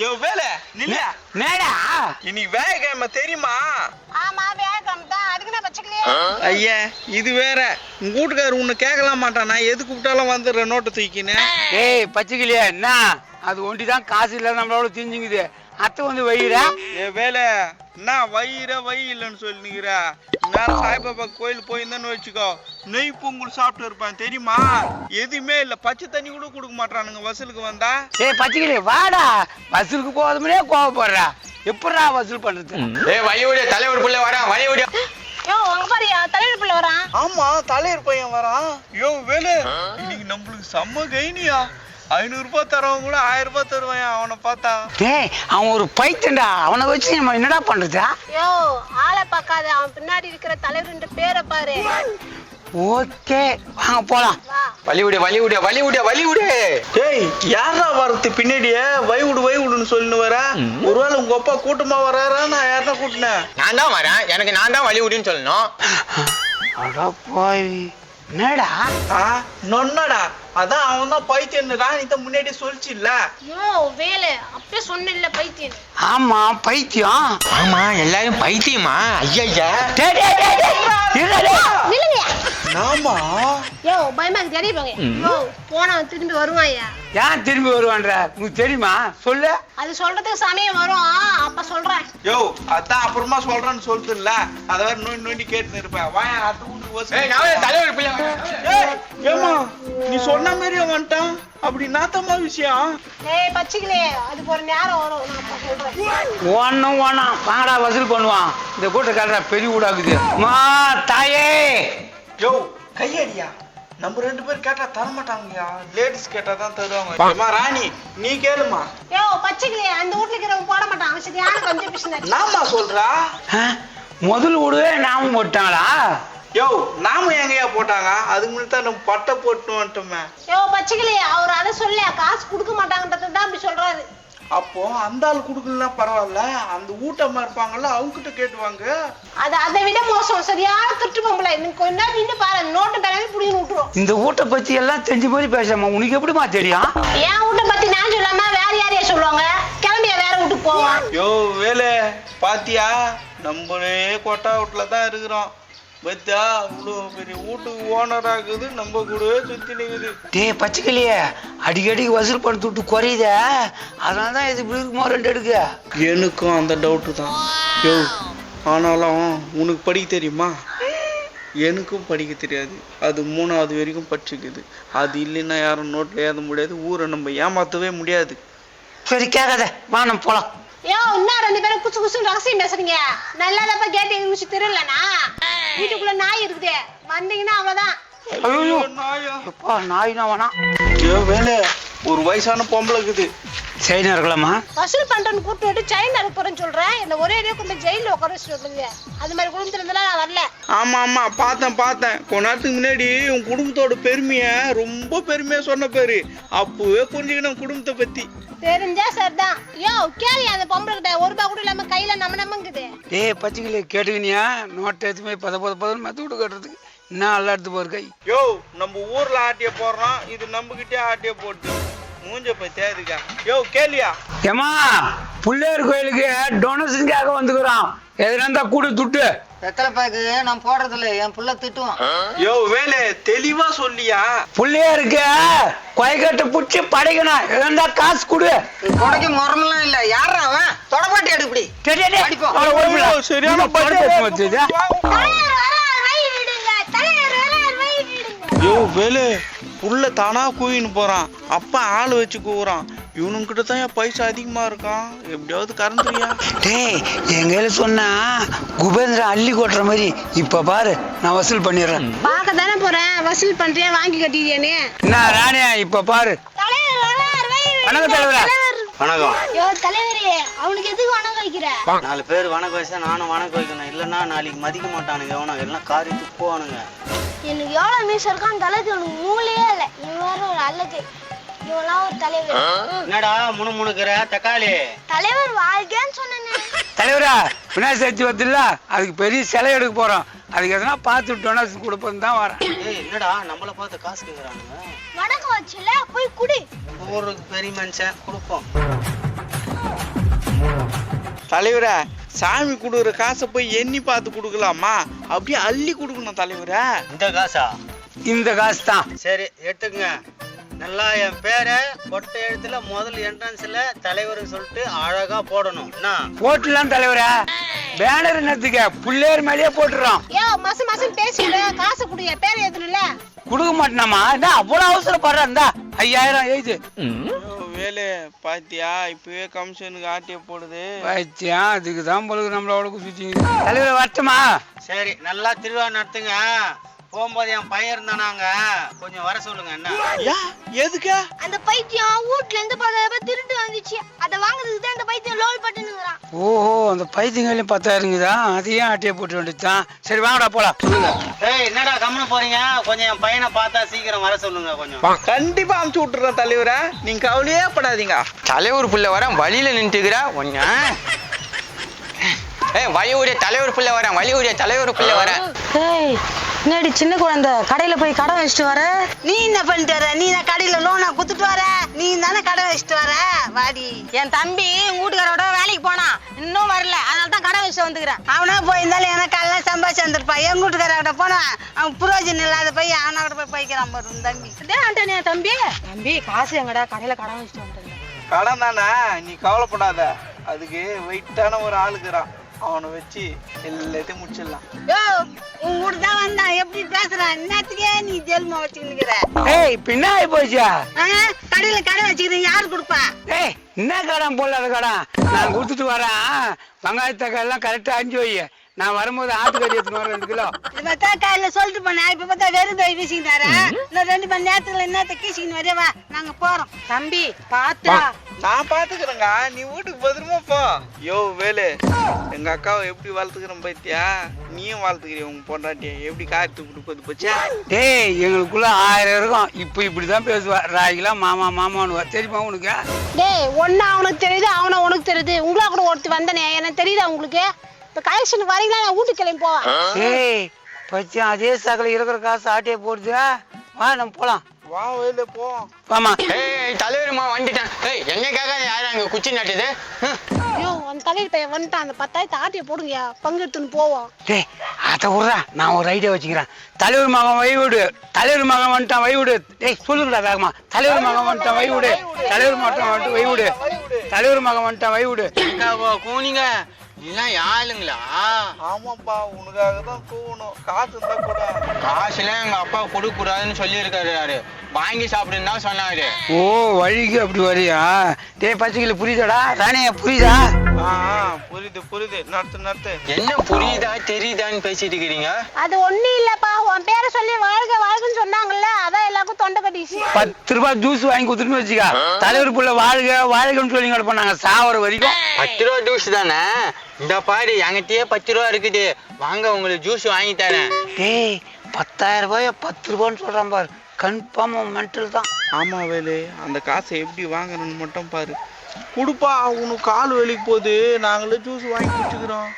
யோ வேலை நில்ல நேடா இன்னைக்கு வேலைக்கிழமை தெரியுமா? ஆமா வேலைக்கிழமை தான். அதுக்கு நான் வச்சுக்கலையே. ஐயா இது வேற உங்க வீட்டுக்காரர் உன்னை கேட்கலாம் மாட்டான். நான் எது கூப்பிட்டாலும் வந்துடுறேன் நோட்டை தூக்கினேன். ஏய் பச்சைக்கிளியா என்ன அது ஒண்டிதான் காசு இல்ல நம்மளோட தெரிஞ்சுங்குது. அத்தை வந்து வயிறா ஏ வேலை என்ன வயிறு இல்லைன்னு சொல்லி நிக்கிற. நேரம் சாய்பாபா கோயில் போயிருந்தேன்னு வச்சுக்கோ நெய் பொங்கல் சாப்பிட்டு இருப்பேன் தெரியுமா? எதுவுமே இல்ல பச்சை தண்ணி கூட கொடுக்க மாட்டானுங்க வசூலுக்கு வந்தா. ஏய் பச்சைக்கிளி வாடா வசூலுக்கு போகாதே கோவப்படுறா. எப்படா வசூல் பண்றது? ஏய் வழியோட தலைவர் புள்ள வரான் வழியோட. யோ அங்க பாரியா தலைவர் பிள்ளை வரான். ஆமா தலைவர் பையன் வரான். யோ வேலை இன்னைக்கு நம்மளுக்கு செம்ம கைனியா. 500 ரூபாய் தரவங்க கூட 1000 ரூபாய் தருவான் அவனை பார்த்தா. டேய் அவன் ஒரு பைத்தண்டா. அவனை வச்சு நம்ம என்னடா பண்றதா? யோ ஆளை பார்க்காத அவன் பின்னாடி இருக்கிற தலைவர்ன்ற பேரை பாரு. ஓகே வாங்க போலாம். வழிவிடு. டேய் யாரா வரது பின்னாடியே வைவுடுன்னு சொல்லின்னு வர. ஒருவேளை உங்க அப்பா கூட்டமா வராரா நான் யாரா கூட்டினேன்? நான் தான் வரேன். எனக்கு நான் தான் வழிவிடுன்னு சொல்லணும். அடா போய் என்னடா நொன்னடா அதான் அவன் தான் பைத்தியம் ராணித்த முன்னாடி சொல்லிச்சு இல்ல. யோ வேலை அப்பவே சொன்ன இல்ல பைத்தியம். ஆமா பைத்தியம். ஆமா எல்லாரும் பைத்தியமா? ஐயா நில்லுங்க. நாமா யோ பயமா தெரிய போங்க. யோ போனவன் திரும்பி வருவாயா? ஏன் திரும்பி வருவான்ற உனக்கு தெரியுமா? சொல்லு. அது சொல்றதுக்கு சமயம் வரும் அப்ப சொல்றேன். யோ அதான் அப்புறமா சொல்றேன்னு சொல்லுதுல்ல. அத வேற நோண்டி கேட்டு இருப்பேன். வாயா அத்த வீட்டுக்கு தலைவர் பிள்ளை. ஏமா நீ சொன்ன மாதிரியே வந்துட்டான். அப்படி நாத்தமா விஷயம். ஏய் பச்சிக்கலே அதுக்கு ஒரு நேரம் வரும் நான் அப்ப சொல்றேன். ஒன்னும் வாங்கடா வசூல் பண்ணுவான். இந்த கூட்ட கல்றா பெரிய ஊடாக்குது. மா தாயே யோ கையடியா நம்ம 2 பேர் கேட்டா தர மாட்டாங்கயா. லேடிஸ் கேட்டா தான் தருவாங்க. ராணி நீ கேளுமா. யோ பச்சிக்கலே அந்த வீட்ல இருக்கிறவங்க போட மாட்டான். அவன் சரியான கொஞ்சம் பிசினா. நாமா சொல்றா முதல் ஊடுவே நாம போட்டாங்களா? யோ நாம எங்கயா போட்டாங்க? அதுக்கு முன்னாடி தான் நம்ம பட்டை போட்டு வந்துட்டோமே. யோ பச்சிக்கலே அவர் அதை சொல்ல காசு கொடுக்க மாட்டாங்கன்றத தான் அப்படி சொல்றாரு. அப்போ அந்த ஆள் குடுக்கலாம் பரவாயில்ல. அந்த ஊட்டமா இருப்பாங்கல்ல அவங்க கிட்ட கேட்டுவாங்க. அதை விட மோசம் சரியான திருட்டு பொம்பளை. கொஞ்ச நேரம் நின்று பாரு நோட்டு பேரவே புடிச்சு விட்டுரும். இந்த ஊட்ட பத்தி எல்லாம் தெரிஞ்ச மாதிரி பேசாம உனக்கு எப்படிமா தெரியும்? என் வீட்டை பத்தி நான் சொல்லாம வேற யாரையா சொல்லுவாங்க? கிளம்பியா வேற வீட்டுக்கு போவான். யோ வேலை பாத்தியா நம்மளே கொட்டா வீட்டுல தான் இருக்கிறோம். பத்தியா இவ்வளோ பெரிய வீட்டுக்கு ஓனர் ஆகுது நம்ம கூட சுத்தி நிக்குது. டே பச்சைக்கிளியே அடிக்கடிக்கு வசூல் பண்ணி விட்டு குறையுத. அதனாலதான் இது இப்படி இருக்குமோ 2 எடுக்க. எனக்கும் அந்த டவுட்டு தான். யோ ஆனாலும் உனக்கு படிக்க தெரியுமா? எனக்கும் படிக்க தெரியாது. அது 3வது வரைக்கும் படிச்சுக்குது. அது இல்லைன்னா யாரும் நோட்ல ஏத முடியாது. ஊரை நம்ம ஏமாத்தவே முடியாது. சரி கேட்காத வா நம்ம போலாம். யோ இன்னும் 2 பேரும் குசு குசு ரகசியம் பேசுறீங்க. நல்லாதப்ப கேட்டு எங்க விஷயம் தெரியலனா வீட்டுக்குள்ள நாய் இருக்குது. வந்தீங்கன்னா அவ்வளவுதான். ஐயோ நாயா எப்பா நாய்னா வேணாம். யோ வேலை ஒரு வயசான பொம்பளை இருக்குது. சைனா இருக்கலாமா? வசூல் பண்றேன்னு கூப்பிட்டு விட்டு சைன் அனுப்ப போறேன்னு சொல்றேன். இந்த ஒரே கொண்டு ஜெயில உட்கார வச்சு சொல்லுங்க. அது மாதிரி குடும்பத்துல இருந்தா நான் வரல. ஆமா பார்த்தேன் கொஞ்ச நேரத்துக்கு முன்னாடி உன் குடும்பத்தோட பெருமைய ரொம்ப பெருமையா சொன்ன பேரு. அப்பவே புரிஞ்சுக்கணும் குடும்பத்தை பத்தி. தெரிஞ்சா சரிதான். யோ கேளு அந்த பொம்பளை கிட்ட 1 ரூபாய் கூட இல்லாம கையில நமங்குது. ஏய் பச்சைக்கிளி கேட்டுக்கினியா? நோட்டை எடுத்து போய் பத மெத்து விட்டு கட்டுறதுக்கு என்ன நல்லா எடுத்து போற கை. யோ நம்ம ஊர்ல ஆட்டிய போடுறோம். இது நம்ம கிட்டே ஆட்டிய போட்டு மூஞ்ச பத்தியா இருக்கா. யோ கேளியா ஏமா பிள்ளையார் கோயிலுக்கு டொனேஷனுக்காக வந்துக்கிறோம். எதுனா இருந்தா கூடு துட்டு. வெத்தலை பாக்கு நான் போடுறது இல்ல. என் புள்ள திட்டுவான். யோ வேலை தெளிவா சொல்லியா? பிள்ளையாருக்கு கொயக்கட்டை புடிச்சு படைக்கணும். எதுனா காசு கொடு. கொடைக்கு முறமெல்லாம் இல்ல. யாரா அவன்? தொடப்பாட்டி எடுப்படி சரியான யோ வேலை புள்ள தானா கூவின்னு போறான். அப்பா ஆள் வச்சு கூவுறான். இவனுங்கிட்ட தான் என் பைசா அதிகமா இருக்கான். எப்படியாவது கறந்துறியா? டேய் எங்க சொன்னா குபேந்திரன் அள்ளி கொட்டுற மாதிரி. இப்ப பாரு நான் வசூல் பண்ணிடுறேன். பாக்க தானே போறேன். வசூல் பண்றியா வாங்கி கட்டிக்கிறியானே? என்ன ராணியா இப்ப பாரு. வணக்கம் தலைவரா. வணக்கம். யோ தலைவரே அவனுக்கு எதுக்கு வணக்கம் வைக்கிற? 4 பேர் வணக்கம் வச்சா நானும் வணக்கம் வைக்கணும். இல்லன்னா நாளைக்கு மதிக்க மாட்டானுங்க. எவனும் எல்லாம் காரி துப்புவானுங்க. எனக்கு எவ்வளவு மீச இருக்கான்னு தலைக்கு உனக்கு மூளையே இல்லை. இவன் வேற ஒரு அல்லது. இவெல்லாம் ஒரு தலைவர். என்னடா முணுமுணுக்கிற தக்காளி? தலைவர் வாழ்க்கைன்னு சொன்னேன்னு. தலைவரா விநாயகர் சதுர்த்தி வருதுல்ல அதுக்கு பெரிய சிலை எடுக்க போறோம். அதுக்கு எதனா பார்த்து டொனேஷன் கொடுப்போம் தான் வரேன். ஏய் என்னடா நம்மள பார்த்து காசு கேக்குறானுங்க? வணக்கம் வச்சுல போய் குடி. ஊருக்கு பெரிய மனுஷன் கொடுப்போம். தலைவரே, சாமி கொடுக்குற காசை போய் எண்ணி பார்த்து கொடுக்கலாமா? அப்படியே அள்ளி கொடுக்கணும் தலைவரே. இந்த காசா? இந்த காசு தான். சரி எடுத்துக்கங்க. நல்லா என் பேரை கொட்டை எழுத்துல முதல் என்ட்ரன்ஸ்ல தலைவர்னு சொல்லிட்டு அழகா போடணும். என்ன போட்டுலாம் தலைவரே, பேனர் என்னத்துக்கு புள்ளேர் மேலேயே போட்டுறோம். யோ மாசம் பேசிட்டு காசு குடிய பேர் எதுல கொடுக்க மாட்டேனாமா? என்ன அவ்வளவு அவசரப்படுறா? இருந்தா 5000 எழுது. வேலை பாத்தியா, இப்பவே கமிஷனுக்கு ஆட்டிய போடுது. பாத்தியா, அதுக்கு தான் பொழுது நம்மள அவ்வளவு சுத்தி. தலைவரை வரட்டுமா? சரி, நல்லா திருவிழா நடத்துங்க. போகும்போது என் பையன் இருந்தானாங்க, கொஞ்சம் வர சொல்லுங்க. என்ன எதுக்கு? அந்த பைத்தியம் வீட்ல இருந்து திருட்டு வந்துச்சு, அத வாங்குறதுக்கு தான் அந்த பைத்தியம் லோல் பட்டுனுங்கறான். ஓஹோ, அந்த பைத்தியங்களையும் 10,000ங்கதா, அதையும் ஆட்டிய போட்டு வேண்டியதுதான். சரி வாங்கடா போலாம். சொல்லுங்க. ஏய், என்னடா கம்முன்னு போறீங்க? கொஞ்சம் என் பையனை பார்த்தா சீக்கிரம் வர சொல்லுங்க. கொஞ்சம் கண்டிப்பா அனுப்பிச்சு விட்டுறேன் தலைவரே, நீங்க கவலையே படாதீங்க. தலைவர் புள்ள வரேன் வழியில நின்றுக்கிறா ஒண்ணு. வழி விடிய தலைவர் புள்ள வரேன், வழி விடிய தலைவர் புள்ள வரேன். ஏய், என்னடி சின்ன குழந்தை கடையில போய் கடை வச்சுட்டு வர? நீ என்ன பண்ணிட்டு வர? நீ நான் கடையில லோனா குத்துட்டு வர, நீ தானே கடை வச்சுட்டு வர. வாடி. என் தம்பி வீட்டுக்காரோட வேலைக்கு போனான், இன்னும் வரல, அதனால தான் கடை வச்சுட்டு வந்துக்கிறேன். அவனா போயிருந்தாலும் எனக்கு எல்லாம் சம்பாதிச்சு வந்திருப்பான். எங்க வீட்டுக்காரோட போனா அவன் புரோஜனம் இல்லாத போய் அவனோட போய் பைக்கிறான் பாரு உன் தம்பி. ஆண்டனியா தம்பி, தம்பி காசு எங்கடா? கடையில கடை வச்சுட்டு வந்துட்டேன். கடன் தானே, நீ கவலைப்படாத. அதுக்கு வெயிட்டான ஒரு ஆளுக்குறான், அவனை வச்சு எல்லாத்தையும் முடிச்சிடலாம். உன் கூட தான் வந்தான், எப்படி பேசுறான்? என்னத்துக்கே நீ ஜெல்மா வச்சுக்கிற? ஏய், பின்னாடி போச்சா? கடையில கடை வச்சுக்கிறேன், யாரு கொடுப்பா? ஏய், என்ன கடன் போடலாத கடன்? நான் கொடுத்துட்டு வரேன். வெங்காயத்தக்காய் எல்லாம் கரெக்டா 5 வை. நான் வரும்போது ஆட்டுக்கறி எடுத்துன்னு வரேன் 2 கிலோ. பார்த்தா காலையில சொல்லிட்டு போனேன், இப்ப பார்த்தா வெறும் கை வீசிக்கிட்டாரு. இன்னும் 2 மணி நேரத்துல என்னத்த கீசிக்கின்னு வரேவா, நாங்க போறோம். தம்பி பாத்துடா. நான் பாத்துக்கிறேங்க, நீ வீட்டுக்கு பத்திரமா போ. யோ வேலு, எங்க அக்காவை எப்படி வளர்த்துக்கிறேன் பாத்தியா? நீயும் வளர்த்துக்கிறிய உங்க பொண்டாட்டிய எப்படி காத்து கொடுப்பது போச்சா? ஏய், எங்களுக்குள்ள 1000 இருக்கும். இப்ப இப்படிதான் பேசுவா. ராகிலா மாமா மாமான்னு தெரியுமா உனக்கு? டேய், ஒன்னா அவனுக்கு தெரியுது, அவனை உனக்கு தெரியுது. உங்களா கூட ஒருத்தி வந்தனே, எனக்கு தெரியுதா உங்களுக்கு? இப்ப கலெக்ஷனுக்கு வரீங்களா? நான் வீட்டுக்கு கிளம்பி போவேன். ஏய் பச்சா, அதே சாக்கில் இருக்கிற காசு ஆட்டியே போடுது. வா நம்ம போலாம். வா வேலு போ. வாமா. ஏய் தலைவருமா வந்துட்டேன். ஏய் என்ன கேட்காத, யாரும் அங்க குச்சி நட்டுது? ஐயோ, அந்த தலைவர் பையன் வந்துட்டான். அந்த 10,000 ஆட்டிய போடுங்க, பங்கு எடுத்துன்னு போவோம். டேய், அதை விட்றா, நான் ஒரு ஐடியா வச்சுக்கிறேன். தலைவர் மகன் வை விடு. தலைவர் மகன் வந்துட்டான், வை விடு. டேய் சொல்லுங்கடா வேகமா. தலைவர் மகன் வந்துட்டான், வை விடு. தலைவர் மகன் வந்துட்டு வை விடு. தலைவர் மகன் வந்துட்டான், வை விடு. கூனிங்க இதெல்லாம் யாருங்களா? ஆமாப்பா, உனக்காக தான் கூவணும். காசு இருந்தா கூட. காசுலாம் எங்க அப்பா கொடுக்க கூடாதுன்னு சொல்லி இருக்காரு. வாங்கி சாப்பிடுன்னு தான் சொன்னாரு. ஓ, வழிக்கு அப்படி வரியா? டேய் பச்சைக்கிளி புரியுதாடா? ராணே புரியுதா? புரியுது. நடத்து. என்ன புரியுதா தெரியுதான்னு பேசிட்டு இருக்கிறீங்க? அது ஒண்ணும் இல்லப்பா, உன் பேரை சொல்லி வாழ்கன்னு சொன்னாங்கல்ல, அதான் எல்லாருக்கும் தொண்டை கட்டிச்சு. 10 ரூபாய் ஜூஸ் வாங்கி கொடுத்துட்டு வச்சுக்கா. தலைவர் புள்ள வாழ்கன்னு சொல்லி கிடப்பாங்க சாவர வரைக்கும். 10 ரூபா ஜூஸ் தானே? இந்த பாரு, என்கிட்டயே 10 ரூபா இருக்குது, வாங்க உங்களுக்கு ஜூஸ் வாங்கி தரேன். டேய், 10,000 ரூபாய 10 ரூபான்னு சொல்றான் பாரு. கன்ஃபார்ம் மென்டல் தான். ஆமா வேலு, அந்த காசை எப்படி வாங்கணும்னு மட்டும் பாரு. குடுப்பா, உனக்கு கால் வலிக்கு போகுது, நாங்களே ஜூஸ் வாங்கி குடிச்சுக்கிறோம்.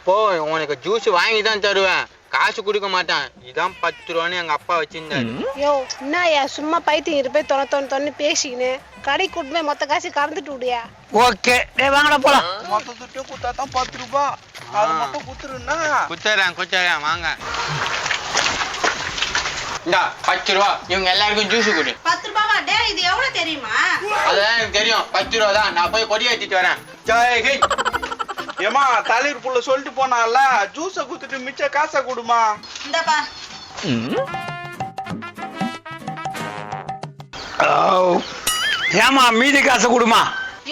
போ, உனக்கு ஜூஸ் வாங்கி தான் தருவேன், காசு கொடுக்க மாட்டேன். இதான் 10 ரூபான்னு எங்க அப்பா வச்சிருந்தாரு. யோ, என்னயா சும்மா பைத்தியம் இருப்பே தொண்ணு பேசிக்கின்னு கடை கூட்டுமே மொத்த காசு கறந்துட்டு விடியா? ஓகே, டேய் வாங்கடா போலாம். மொத்தத்துட்டு குத்தா தான் 10 ரூபாய். அது மட்டும் குத்துருன்னா குத்துறேன் வாங்க. இந்தா 10 ரூபா, இவங்க எல்லாருக்கும் ஜூஸ் கொடு. 10 ரூபாவா? டேய், இது எவ்வளவு தெரியுமா? அதான் எனக்கு தெரியும், 10 ரூபா தான். நான் போய் கொடி ஏத்திட்டு வரேன். ஜெய் ஹிந்த். ஏமா, தலைவர் புள்ள சொல்லிட்டு போனால, ஜூஸ குத்துட்டு மிச்ச காசை கொடுமா. இந்தப்பா. ஏமா மீதி காசை கொடுமா.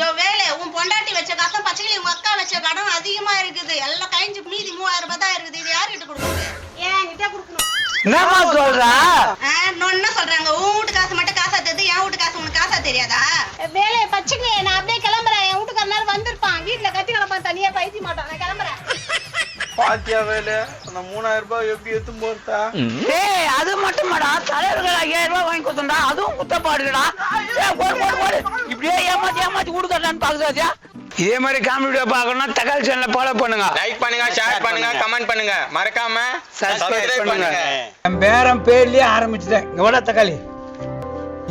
யோ வேலை, உன் பொண்டாட்டி வச்ச காசு பச்சைக்கிளி உங்க அக்கா வச்ச கடன் அதிகமா இருக்குது. எல்லாம் கழிஞ்சு மீதி 3000 ரூபாய் தான் இருக்குது. இது யார்கிட்ட கொடுக்கணும்? என்கிட்ட கொடுக்கணும். என்னமா சொல்றா? என்ன சொல்றாங்க? உன் வீட்டு காசு மட்டும் காசா தெரியுது, என் வீட்டு காசு உனக்கு காசா தெரியாதா? வேலை பச்சைக்கிளி, நான் அப்படியே கிளம்புறேன். என் வீட்டுக்காரனால வந்திருப்பான், வீட்டுல கத்தி கிடப்பான், தனியா பைத்தி மாட்டான். நான் கிளம்புறேன். பாத்தியா வேலு, அந்த 3000 ரூபாய் எப்படி எடுத்து போறதா? டேய், அது மட்டுமாடா, தலைவர்கள் 5000 ரூபாய் வாங்கி கொடுத்தா அதுவும் குத்தப்பாடுடா. போடு இப்படியே ஏமாத்தி கொடுக்கலான்னு பாக்குறாச்சா? இதே மாதிரி காமெடி பார்க்கணும்னா தக்காளி சேனலை ஃபாலோ பண்ணுங்க, லைக் பண்ணுங்க, ஷேர் பண்ணுங்க, கமெண்ட் பண்ணுங்க, மறக்காம சப்ஸ்கிரைப் பண்ணுங்க. என் பேர்லயே ஆரம்பிச்சுட்டேன். இங்க தக்காளி,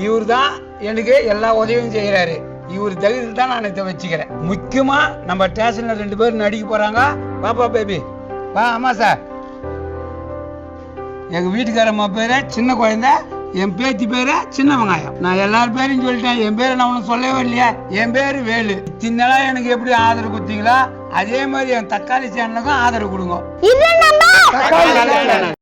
இவர் தான் எனக்கு எல்லா உதவியும் செய்யறாரு. இவர் தகுதியில் தான் நான் இதை வச்சுக்கிறேன். முக்கியமா நம்ம ஸ்டேஷன்ல 2 பேர் நடிக்க போறாங்க. பாப்பா பேபி வா. ஆமா சார், எங்க வீட்டுக்காரம்மா பேரு சின்ன குழந்தை, என் பேத்தி பேரு சின்ன வெங்காயம். நான் எல்லாரும் பேரையும் சொல்லிட்டேன். என் பேரை நான் ஒன்றும் சொல்லவே இல்லையா? என் பேரு வேலு. இத்தனை எனக்கு எப்படி ஆதரவு கொடுத்தீங்களா அதே மாதிரி என் தக்காளி சேனலுக்கும் ஆதரவு கொடுங்க. இது நம்ம தக்காளி சேனல்.